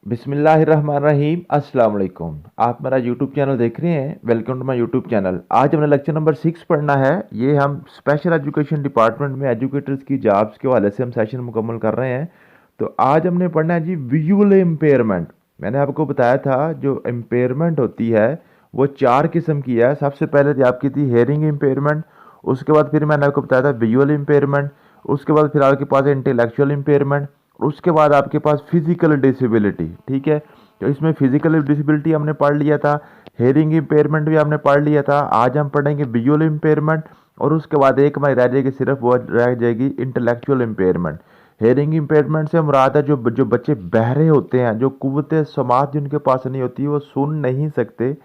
बिस्मिल्लाहिर्रहमानिर्रहीम अस्सलाम वालेकुम। आप मेरा यूट्यूब चैनल देख रहे हैं। Welcome to my YouTube channel. आज हमने लेक्चर नंबर 6 पढ़ना है। ये हम स्पेशल एजुकेशन डिपार्टमेंट में एजुकेटर्स की जॉब्स के हवाले से हम सेशन मुकम्मल कर रहे हैं। तो आज हमने पढ़ना है जी विजुअल इम्पेयरमेंट। मैंने आपको बताया था जो इम्पेयरमेंट होती है वो 4 किस्म की है। सबसे पहले थी आपकी थी हेयरिंग इम्पेयरमेंट, उसके बाद फिर मैंने आपको बताया था विजुअल इम्पेयरमेंट, उसके बाद फिर आपके पास इंटेलेक्चुअल इम्पेयरमेंट, उसके बाद आपके पास फिजिकल डिसेबिलिटी। ठीक है, तो इसमें फिजिकल डिसेबिलिटी हमने पढ़ लिया था, हेयरिंग इम्पेयरमेंट भी हमने पढ़ लिया था। आज हम पढ़ेंगे विजुअल इम्पेयरमेंट और उसके बाद एक हमारी रह जाएगी, सिर्फ वो रह जाएगी इंटेलेक्चुअल इम्पेयरमेंट। हेयरिंग इम्पेयरमेंट से मुराद है जो जो बच्चे बहरे होते हैं, जो कुव्वत समात जिनके पास नहीं होती, वो सुन नहीं सकते।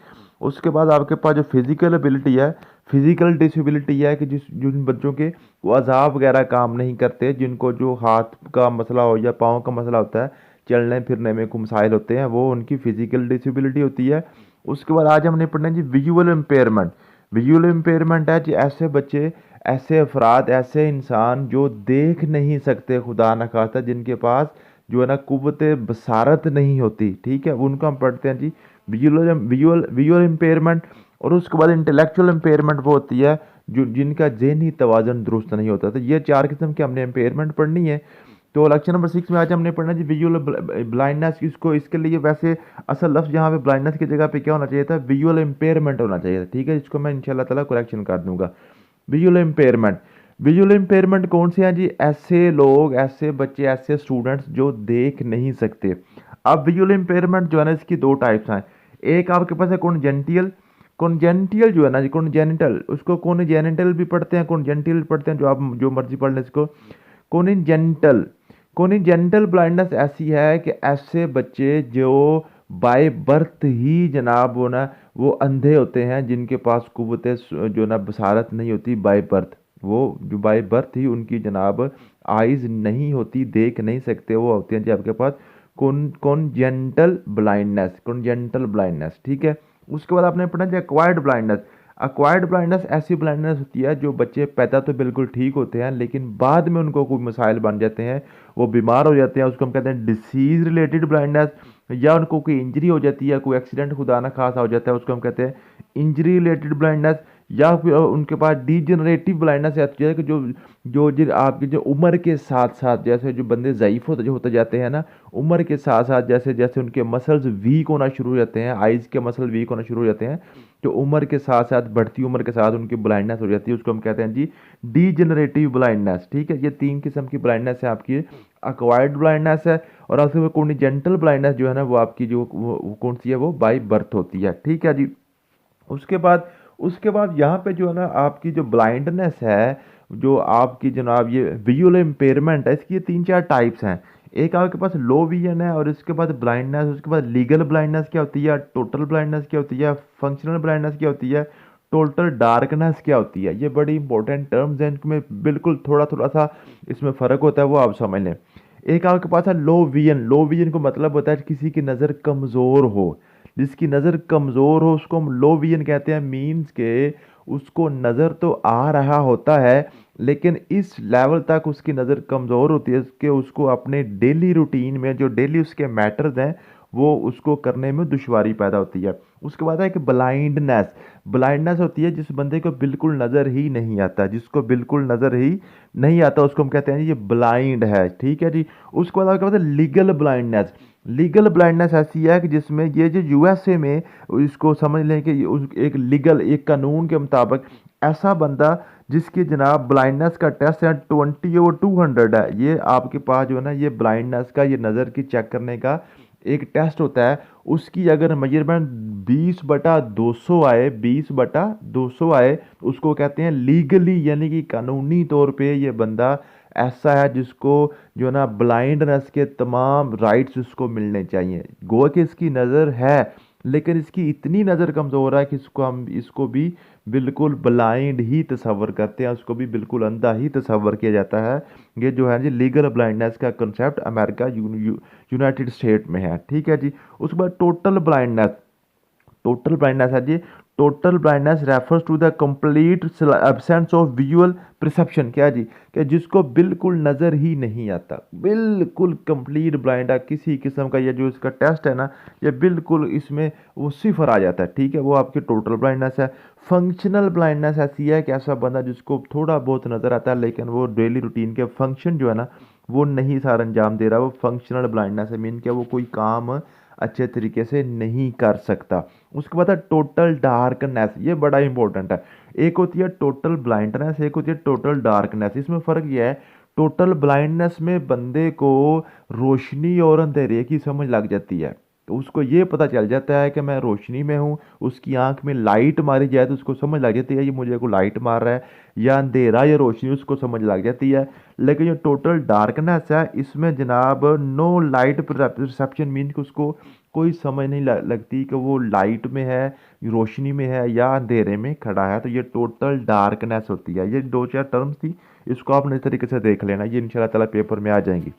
उसके बाद आपके पास जो फिजिकल एबिलिटी है, फिजिकल डिसेबिलिटी है कि जिस जिन बच्चों के वो अज़ाब वगैरह काम नहीं करते, जिनको जो हाथ का मसला हो या पाँव का मसला होता है, चलने फिरने में को मसाइल होते हैं, वो उनकी फिजिकल डिसेबिलिटी होती है। उसके बाद आज हमने पढ़ना है जी विजुअल इम्पेयरमेंट। विजुअल इम्पेयरमेंट है जी ऐसे बच्चे, ऐसे अफराद, ऐसे इंसान जो देख नहीं सकते, खुदा न खास्ता जिनके पास जो है ना कुव्वत बसारत नहीं होती। ठीक है, उनको हम पढ़ते हैं जी विजुअल विजुअल विजुअल इम्पेयरमेंट। और उसके बाद इंटेलेक्चुअल इम्पेयरमेंट वो होती है जो जिनका ज़हनी तवाज़ुन दुरुस्त नहीं होता। तो ये 4 किस्म की हमने इम्पेयरमेंट पढ़नी है। तो लेक्चर नंबर 6 में आज हमने पढ़ना जी विजुअल ब्लाइंडनेस। इसको इसके लिए वैसे असल लफ्ज़ यहाँ पे ब्लाइंडनेस की जगह पे क्या होना चाहिए था, विजुअल इम्पेयरमेंट होना चाहिए था। ठीक है, इसको मैं इंशाल्लाह ताला करेक्शन कर दूंगा। विजुअल इम्पेयरमेंट, विजुअल इम्पेयरमेंट कौन से हैं जी, ऐसे लोग, ऐसे बच्चे, ऐसे स्टूडेंट्स जो देख नहीं सकते। अब विजुअल इम्पेयरमेंट जो है ना, इसकी 2 टाइप्स हैं। एक आपके पास है कॉन्जेंटियल। कॉन्जेंटियल जो है ना जी, कॉन्जेनिटल, उसको कॉन्जेनिटल भी पढ़ते हैं, कॉन्जेंटियल पढ़ते हैं, जो आप जो मर्जी पढ़ लें इसको। कॉन्जेंटल, कॉन्जेंटल ब्लाइंडनेस ऐसी है कि ऐसे बच्चे जो बाय बर्थ ही जनाब वो ना वो अंधे होते हैं, जिनके पास कुव्वत जो ना बसारत नहीं होती बाय बर्थ। वो जो बाय बर्थ ही उनकी जनाब आइज़ नहीं होती, देख नहीं सकते, वो होते हैं जी आपके पास कॉन्जेंटल ब्लाइंडनेस, कॉन्जेंटल ब्लाइंडनेस। ठीक है, उसके बाद आपने पढ़ा जी एक्वायर्ड ब्लाइंडनेस। एक्वायर्ड ब्लाइंडनेस ऐसी ब्लाइंडनेस होती है जो बच्चे पैदा तो बिल्कुल ठीक होते हैं, लेकिन बाद में उनको कोई मसाइल बन जाते हैं, वो बीमार हो जाते हैं, उसको हम कहते हैं डिसीज रिलेटेड ब्लाइंडनेस। या उनको कोई इंजरी हो जाती है, कोई एक्सीडेंट खुदा ना खासा हो जाता है, उसको हम कहते हैं इंजरी रिलेटेड ब्लाइंडनेस। या फिर उनके पास डीजनरेटिव ब्लाइंडनेस आती है कि जो आपकी जो उम्र के साथ साथ, जैसे जो बंदे ज़यीफ़ होते जाते हैं ना, उम्र के साथ साथ जैसे जैसे उनके मसल्स वीक होना शुरू हो जाते हैं, आइज़ के मसल वीक होना शुरू हो जाते हैं, तो उम्र के साथ साथ, बढ़ती उम्र के साथ उनकी ब्लाइंडनेस हो जाती है, उसको हम कहते हैं जी डीजनरेटिव ब्लाइंडनेस। ठीक है, ये 3 किस्म की ब्लाइंडनेस है आपकी। एक्वायर्ड ब्लाइंडनेस है, और आपके कॉन्जेंटल ब्लाइंडनेस जो है ना, वो आपकी जो वो कौन सी है, वो बाय बर्थ होती है। ठीक है जी। उसके बाद यहाँ पे जो है ना आपकी जो ब्लाइंडनेस है, जो आपकी जनाब ये विजुअल इम्पेयरमेंट है, इसकी ये 3-4 टाइप्स हैं। एक आपके पास लो विजन है, और इसके बाद ब्लाइंडनेस, उसके बाद लीगल ब्लाइंडनेस क्या होती है, टोटल ब्लाइंडनेस क्या होती है, फंक्शनल ब्लाइंडनेस क्या होती है, टोटल डार्कनेस क्या होती है। ये बड़ी इंपॉर्टेंट टर्म्स हैं, इनमें बिल्कुल थोड़ा थोड़ा सा इसमें फ़र्क होता है, वो आप समझ लें। एक आपके पास है लो विजन। लो विजन को मतलब होता है किसी की नज़र कमज़ोर हो। जिसकी नज़र कमज़ोर हो उसको हम लो विजन कहते हैं। मीन्स के उसको नज़र तो आ रहा होता है, लेकिन इस लेवल तक उसकी नज़र कमज़ोर होती है कि उसको अपने डेली रूटीन में जो डेली उसके मैटर्स हैं, वो उसको करने में दुश्वारी पैदा होती है। उसके बाद है कि ब्लाइंडनेस। ब्लाइंडनेस होती है जिस बंदे को बिल्कुल नज़र ही नहीं आता, जिसको बिल्कुल नज़र ही नहीं आता, उसको हम कहते हैं जी ये ब्लाइंड है। ठीक है जी। उसके बाद आपके पास लीगल ब्लाइंडनेस। लीगल ब्लाइंडनेस ऐसी है कि जिसमें ये जो यूएसए में, इसको समझ लें कि एक लीगल, एक कानून के मुताबिक ऐसा बंदा जिसकी जनाब ब्लाइंडनेस का टेस्ट है 20/200 है, ये आपके पास जो है ना, ये ब्लाइंडनेस का, ये नज़र की चेक करने का एक टेस्ट होता है। उसकी अगर मेजरमेंट 20/200 आए, 20/200 आए, तो उसको कहते हैं लीगली, यानी कि कानूनी तौर पे ये बंदा ऐसा है जिसको जो ना ब्लाइंडनेस के तमाम राइट्स उसको मिलने चाहिए। गोवा कि इसकी नज़र है, लेकिन इसकी इतनी नज़र कमज़ोर है कि इसको भी बिल्कुल ब्लाइंड ही तस्वर करते हैं, उसको भी बिल्कुल अंधा ही तस्वर किया जाता है। ये जो है जी लीगल ब्लाइंडनेस का कंसेप्ट अमेरिका यूनाइटेड स्टेट में है। ठीक है जी। उसके बाद टोटल ब्लाइंडनेस। टोटल ब्लाइंडनेस है जी total blindness refers to the complete absence of visual perception. क्या जी, कि जिसको बिल्कुल नज़र ही नहीं आता, बिल्कुल कंप्लीट ब्लाइंड है किसी किस्म का, ये जो इसका टेस्ट है ना, ये बिल्कुल इसमें वो सिफर आ जाता है, ठीक है, वो आपकी टोटल ब्लाइंडनेस है। फंक्शनल ब्लाइंडनेस ऐसी है कि ऐसा बंदा जिसको थोड़ा बहुत नज़र आता है लेकिन वो डेली रूटीन के फंक्शन जो है ना वो नहीं सार अंजाम दे रहा, वो फंक्शनल ब्लाइंडनेस है, मीन क्या वो कोई काम अच्छे तरीके से नहीं कर सकता। उसके बाद है टोटल डार्कनेस, ये बड़ा इंपॉर्टेंट है। एक होती है टोटल ब्लाइंडनेस, एक होती है टोटल डार्कनेस। इसमें फ़र्क यह है, टोटल ब्लाइंडनेस में बंदे को रोशनी और अंधेरे की समझ लग जाती है, तो उसको ये पता चल जाता है कि मैं रोशनी में हूँ, उसकी आंख में लाइट मारी जाए तो उसको समझ लग जाती है ये मुझे को लाइट मार रहा है, या अंधेरा या रोशनी उसको समझ लग जाती है। लेकिन ये टोटल डार्कनेस है, इसमें जनाब नो लाइट परसेप्शन, मीन कि उसको कोई समझ नहीं लगती कि वो लाइट में है, रोशनी में है या अंधेरे में खड़ा है, तो ये टोटल डार्कनेस होती है। ये दो चार टर्म्स थी, इसको आपने इस तरीके से देख लेना, ये इंशाल्लाह ताला पेपर में आ जाएंगी।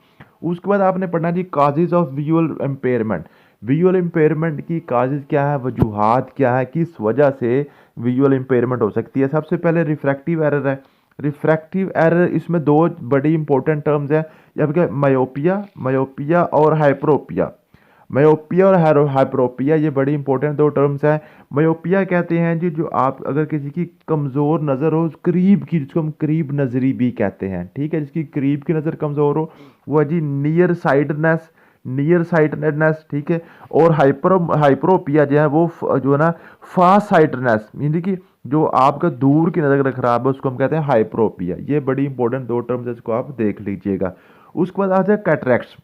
उसके बाद आपने पढ़ना जी causes of visual impairment. Visual impairment की काजेज क्या है, वजूहात क्या है, किस वजह से विजुअल इम्पेयरमेंट हो सकती है। सबसे पहले रिफ्रैक्टिव एरर है। रिफ्रैक्टिव एरर, इसमें दो बड़ी इंपॉर्टेंट टर्म्स हैं, जबकि मायोपिया, मायोपिया और हाइपरोपिया। मायोपिया और हाइपरोपिया ये बड़ी इंपॉर्टेंट दो टर्म्स हैं। मायोपिया कहते हैं जी जो आप अगर किसी की कमज़ोर नज़र हो, करीब की, जिसको हम करीब नज़री भी कहते हैं, ठीक है, जिसकी करीब की नज़र कमज़ोर हो, वो है जी नियर साइडनेस, नियर साइटनेस, ठीक है। और हाइपरोपिया जो है वो जो है ना फास्ट साइटनेस, यानी कि जो आपका दूर की नज़र खराब है उसको हम कहते हैं हाइपरोपिया। ये बड़ी इंपॉर्टेंट दो टर्म्स है, इसको आप देख लीजिएगा। उसके बाद आ जाए कैटरेक्ट्स।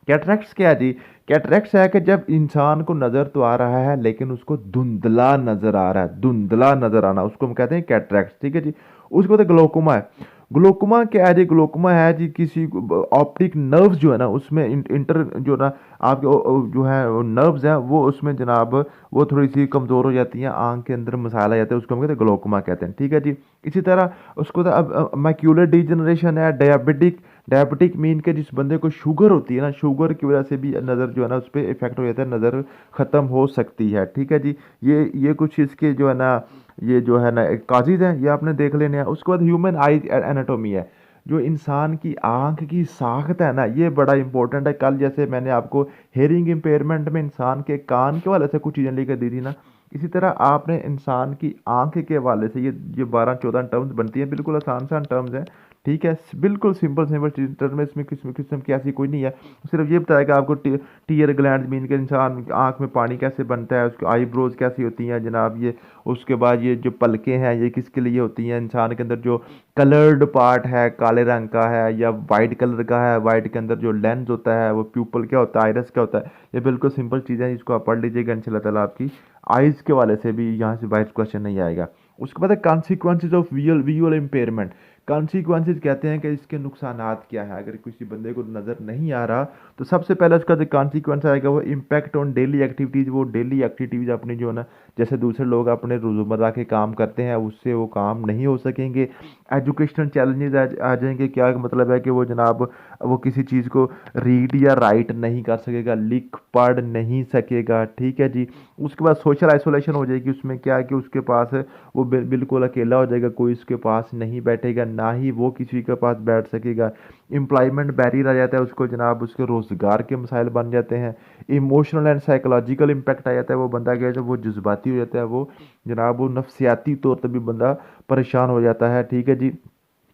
कैटरेक्ट्स क्या है जी, कैटरेक्ट्स है कि जब इंसान को नज़र तो आ रहा है लेकिन उसको धुंधला नज़र आ रहा है, धुंधला नज़र आना, उसको हम कहते हैं कैटरेक्ट्स, ठीक है जी। उसके बाद ग्लोकोमा है। ग्लोकोमा क्या है जी, ग्लोकोमा है जी किसी ऑप्टिक नर्व्स जो है ना उसमें इंटर जो ना आपके जो है नर्व्स हैं वो उसमें जनाब वो थोड़ी सी कमज़ोर हो जाती हैं, आंख के अंदर मसाला आ जाता है, उसको हम कहते हैं ग्लोकोमा कहते हैं, ठीक है जी। इसी तरह उसको अब मैक्यूलर डिजनरेशन है, डायबिटिक, डायबिटिक मीन के जिस बंदे को शुगर होती है ना, शुगर की वजह से भी नज़र जो है ना उस पर इफेक्ट हो जाता है, नज़र ख़त्म हो सकती है, ठीक है जी। ये कुछ इसके जो है ना ये जो है ना काजेज हैं, ये आपने देख लेने हैं। उसके बाद ह्यूमन आई एनाटोमी है, जो इंसान की आंख की साख्त है ना, ये बड़ा इंपॉर्टेंट है। कल जैसे मैंने आपको हेयरिंग इम्पेयरमेंट में इंसान के कान के वाले से कुछ चीज़ें लेकर दी थी ना, इसी तरह आपने इंसान की आंख के हवाले से ये 12-14 टर्म्स बनती हैं, बिल्कुल आसान सान टर्म्स हैं, ठीक है, बिल्कुल सिंपल सिंपल टर्म में, इसमें किस्म किस्म की ऐसी कोई नहीं है। सिर्फ ये बताएगा आपको टीयर ग्लैंड मीन के इंसान आंख में पानी कैसे बनता है, उसकी आईब्रोज कैसी होती हैं जनाब ये। उसके बाद ये जो पलकें हैं ये किसके लिए होती हैं, इंसान के अंदर जो कलर्ड पार्ट है काले रंग का है या वाइट कलर का है, वाइट के अंदर जो लेंस होता है वो प्यूपल क्या होता है, आइरस क्या होता है, ये बिल्कुल सिंपल चीज़ें हैं, इसको आप पढ़ लीजिएगा, इंशाल्लाह ताला आपकी आइज़ के वाले से भी यहाँ से बाहर क्वेश्चन नहीं आएगा। उसके बाद है consequences of visual impairment. Consequences कहते हैं कि इसके नुकसानात क्या है, अगर किसी बंदे को नज़र नहीं आ रहा तो सबसे पहले उसका जो कॉन्सिक्वेंस आएगा वो इम्पैक्ट ऑन डेली एक्टिविटीज़, वो डेली एक्टिविटीज़ अपनी जो है ना जैसे दूसरे लोग अपने रोज़मर्रा के काम करते हैं उससे वो काम नहीं हो सकेंगे। एजुकेशनल चैलेंजेस आ जाएंगे, क्या मतलब है कि वो जनाब वो किसी चीज़ को रीड या राइट नहीं कर सकेगा, लिख पढ़ नहीं सकेगा, ठीक है जी। उसके बाद सोशल आइसोलेशन हो जाएगी, उसमें क्या है कि उसके पास वो बिल्कुल अकेला हो जाएगा, कोई उसके पास नहीं बैठेगा, ना ही वो किसी के पास बैठ सकेगा। एम्प्लॉयमेंट बैरियर आ जाता है उसको जनाब, उसके रोज़गार के मसाइल बन जाते हैं। इमोशनल एंड साइकोलॉजिकल इम्पैक्ट आ जाता है, वो बंदा क्या है वो जज्बाती हो जाता है, वो जनाब वो नफसियाती तौर पर भी बंदा परेशान हो जाता है, ठीक है जी।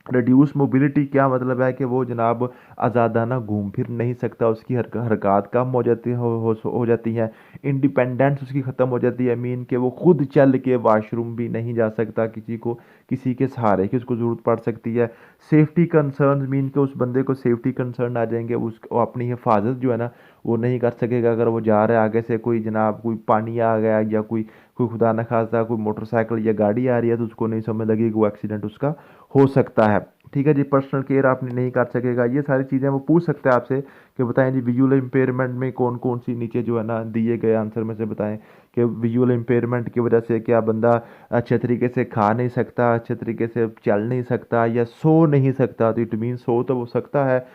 रिड्यूस मोबिलिटी क्या मतलब है कि वो जनाब आज़ादाना घूम फिर नहीं सकता, उसकी हरकत कम हो जाती हो जाती है। इंडिपेंडेंस उसकी ख़त्म हो जाती है, मीन कि वो खुद चल के वाशरूम भी नहीं जा सकता, किसी के सहारे की उसको ज़रूरत पड़ सकती है। सेफ्टी कंसर्न मीन कि उस बंदे को सेफ्टी कंसर्न आ जाएंगे, उसको अपनी हिफाजत जो है ना वो नहीं कर सकेगा, अगर वो जा रहा है आगे से कोई जनाब कोई पानी आ गया या कोई कोई खुदा न खास्ता कोई मोटरसाइकिल या गाड़ी आ रही है तो उसको नहीं समझ लगेगी, वो एक्सीडेंट उसका हो सकता है, ठीक है जी। पर्सनल केयर आपने नहीं कर सकेगा, ये सारी चीज़ें वो पूछ सकते हैं आपसे कि बताएं जी विजुअल इम्पेयरमेंट में कौन कौन सी नीचे जो है ना दिए गए आंसर में से बताएं कि विजुअल इम्पेयरमेंट की वजह से क्या बंदा अच्छे तरीके से खा नहीं सकता, अच्छे तरीके से चल नहीं सकता या सो नहीं सकता, तो इट मीन सो तो वो सकता है,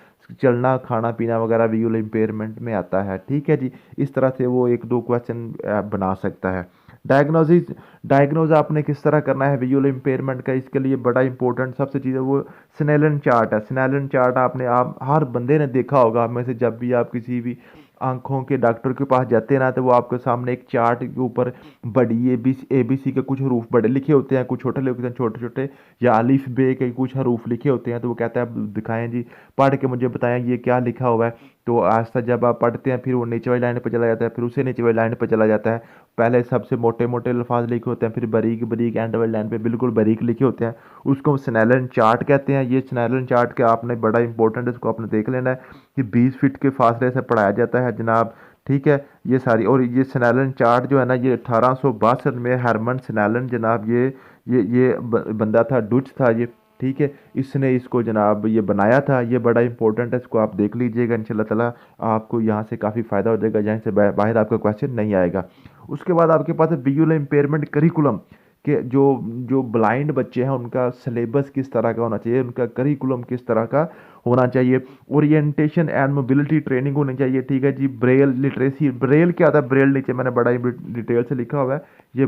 चलना खाना पीना वगैरह विजुअल इम्पेयरमेंट में आता है, ठीक है जी। इस तरह से वो एक दो क्वेश्चन बना सकता है। डायग्नोसिस डायग्नोज आपने किस तरह करना है विजुअल इम्पेयरमेंट का, इसके लिए बड़ा इंपॉर्टेंट सबसे चीज़ है वो स्नेलन चार्ट है। स्नेलन चार्ट आपने आप हर बंदे ने देखा होगा में से, जब भी आप किसी भी आंखों के डॉक्टर के पास जाते हैं ना, तो वो आपके सामने एक चार्ट के ऊपर बड़ी ABC के कुछ हरूफ बड़े लिखे होते हैं, कुछ छोटे लिखे होते हैं, छोटे छोटे, या अलिफ बे के कुछ हरूफ लिखे होते हैं। तो वो कहता है आप दिखाएं जी, पढ़ के मुझे बताएं ये क्या लिखा हुआ है। तो आस्ता जब आप पढ़ते हैं फिर वो नीचे वाली लाइन पर चला जाता है, फिर उससे नीचे वाली लाइन पर चला जाता है। पहले सबसे मोटे मोटे अल्फाज लिखे होते हैं, फिर बारीक बारीक एंड वाली लाइन पे बिल्कुल बारीक लिखे होते हैं, उसको स्नेलन चार्ट कहते हैं। ये स्नेलन चार्ट का आपने बड़ा इंपॉर्टेंट है, इसको आपने देख लेना है कि 20 फीट के फासले से पढ़ाया जाता है जनाब, ठीक है। ये सारी, और ये स्नेलन चार्ट जो है ना, ये 1862 में हरमन स्नेलन जनाब, ये बंदा था, डुच था ये, ठीक है। इसने इसको जनाब ये बनाया था, ये बड़ा इंपॉर्टेंट है, इसको आप देख लीजिएगा इंशाल्लाह ताला, आपको यहाँ से काफ़ी फ़ायदा हो जाएगा, यहाँ से बाहर आपका क्वेश्चन नहीं आएगा। उसके बाद आपके पास है विजुअल इम्पेयरमेंट करिकुलम, के जो जो ब्लाइंड बच्चे हैं उनका सिलेबस किस तरह का होना चाहिए, उनका करिकुलम किस तरह का होना चाहिए। ओरिएंटेशन एंड मोबिलिटी ट्रेनिंग होनी चाहिए, ठीक है जी। ब्रेल लिटरेसी, ब्रेल क्या होता है, ब्रेल नीचे मैंने बड़ा ही डिटेल से लिखा हुआ है। ये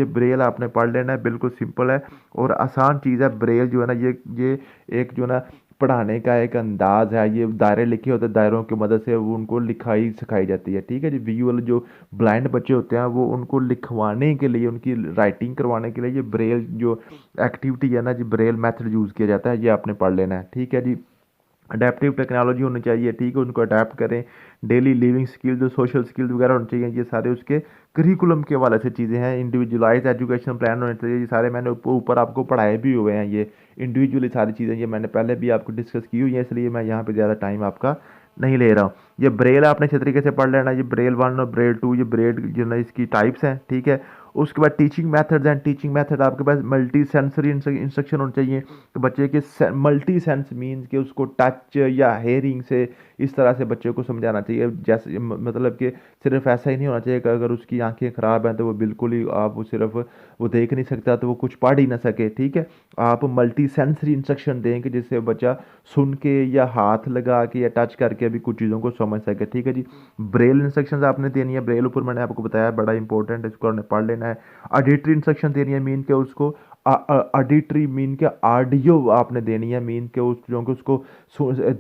ब्रेल आपने पढ़ लेना है, बिल्कुल सिंपल है और आसान चीज़ है। ब्रेल जो है ना, ये एक जो है ना पढ़ाने का एक अंदाज है। ये दायरे लिखे होते हैं, दायरों की मदद से वो उनको लिखाई सिखाई जाती है, ठीक है जी। विजुअल जो ब्लाइंड बच्चे होते हैं वो उनको लिखवाने के लिए, उनकी राइटिंग करवाने के लिए ये ब्रेल जो एक्टिविटी है ना जी, ब्रेल मेथड यूज़ किया जाता है, ये आपने पढ़ लेना है, ठीक है जी। अडेप्टिव टेक्नोलॉजी होनी चाहिए, ठीक है, उनको अडेप्ट करें। डेली लिविंग स्किल, जो सोशल स्किल्स वगैरह होने चाहिए, ये सारे उसके करिकुलम के हवाले से चीज़ें हैं। इंडिविजुअलाइज एजुकेशन प्लान होने चाहिए, ये सारे मैंने ऊपर आपको पढ़ाए भी हुए हैं। ये इंडिविजुअली सारी चीज़ें ये मैंने पहले भी आपको डिस्कस की हुई है, इसलिए मैं यहाँ पे ज़्यादा टाइम आपका नहीं ले रहा हूँ। ये ब्रेल आपने अच्छे तरीके से पढ़ लेना, ये ब्रेल 1 और ब्रेल 2, ये ब्रेल जो है इसकी टाइप्स हैं, ठीक है। उसके बाद टीचिंग मेथड्स हैं। टीचिंग मेथड आपके पास मल्टी सेंसरी इंस्ट्रक्शन होने चाहिए, तो बच्चे के मल्टी सेंस मीन्स कि उसको टच या हेयरिंग से इस तरह से बच्चे को समझाना चाहिए, जैसे मतलब कि सिर्फ ऐसा ही नहीं होना चाहिए कि अगर उसकी आंखें ख़राब हैं तो वो बिल्कुल ही आप वो सिर्फ वो देख नहीं सकता तो वो कुछ पढ़ ही ना सके, ठीक है। आप मल्टी सेंसरी इंस्ट्रक्शन दें कि जिससे बच्चा सुन के या हाथ लगा के या टच करके भी कुछ चीज़ों को समझ सके, ठीक है जी। ब्रेल इंस्ट्रक्शंस आपने देनी है, ब्रेल ऊपर मैंने आपको बताया बड़ा इंपॉर्टेंट है, इसको आपने पढ़ लेना है। ऑडिटरी इंस्ट्रक्शन देनी है, मीन के उसको ऑडिटरी मीन के ऑडियो आपने देनी है, मीन के उस जो कि उसको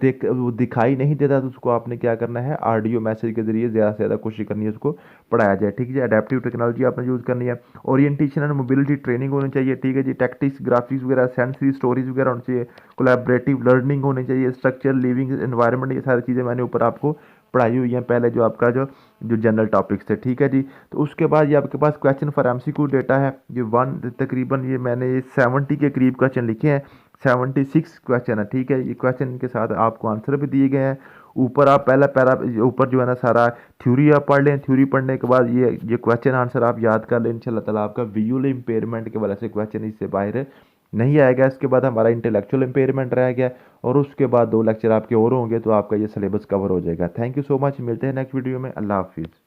देख वो दिखाई नहीं देता तो उसको आपने क्या करना है, ऑडियो मैसेज के जरिए ज़्यादा से ज़्यादा कोशिश करनी है उसको पढ़ाया जाए, ठीक है। अडेप्टिव टेक्नोलॉजी आपने यूज़ करनी है। ओरिएंटेशन एंड मोबिलिटी ट्रेनिंग होनी चाहिए, ठीक है जी। टैक्टिक्स, ग्राफिक्स वगैरह, सेंसरी स्टोरीज वगैरह होनी चाहिए। कोलैबोरेटिव लर्निंग होनी चाहिए। स्ट्रक्चर, लिविंग एनवायरनमेंट, ये सारी चीज़ें मैंने ऊपर आपको पढ़ाई हुई है पहले, जो आपका जो जो जनरल टॉपिक्स थे, ठीक है जी। तो उसके बाद ये आपके पास क्वेश्चन फॉर MCQ डेटा है, ये तकरीबन ये मैंने 70 के करीब क्वेश्चन लिखे हैं, 76 क्वेश्चन है, ठीक है। ये क्वेश्चन के साथ आपको आंसर भी दिए गए हैं। ऊपर आप पहला पैरा ऊपर जो है ना सारा थ्योरी आप पढ़ लें, थ्योरी पढ़ने के बाद ये क्वेश्चन आंसर आप याद कर लें, इंशाल्लाह ताला आपका विजुअल इम्पेयरमेंट के वजह से क्वेश्चन इससे बाहर नहीं आएगा। इसके बाद हमारा इंटेलेक्चुअल इम्पेयरमेंट रह गया और उसके बाद 2 लेक्चर आपके और होंगे, तो आपका ये सिलेबस कवर हो जाएगा। थैंक यू सो मच, मिलते हैं नेक्स्ट वीडियो में। अल्लाह हाफिज़।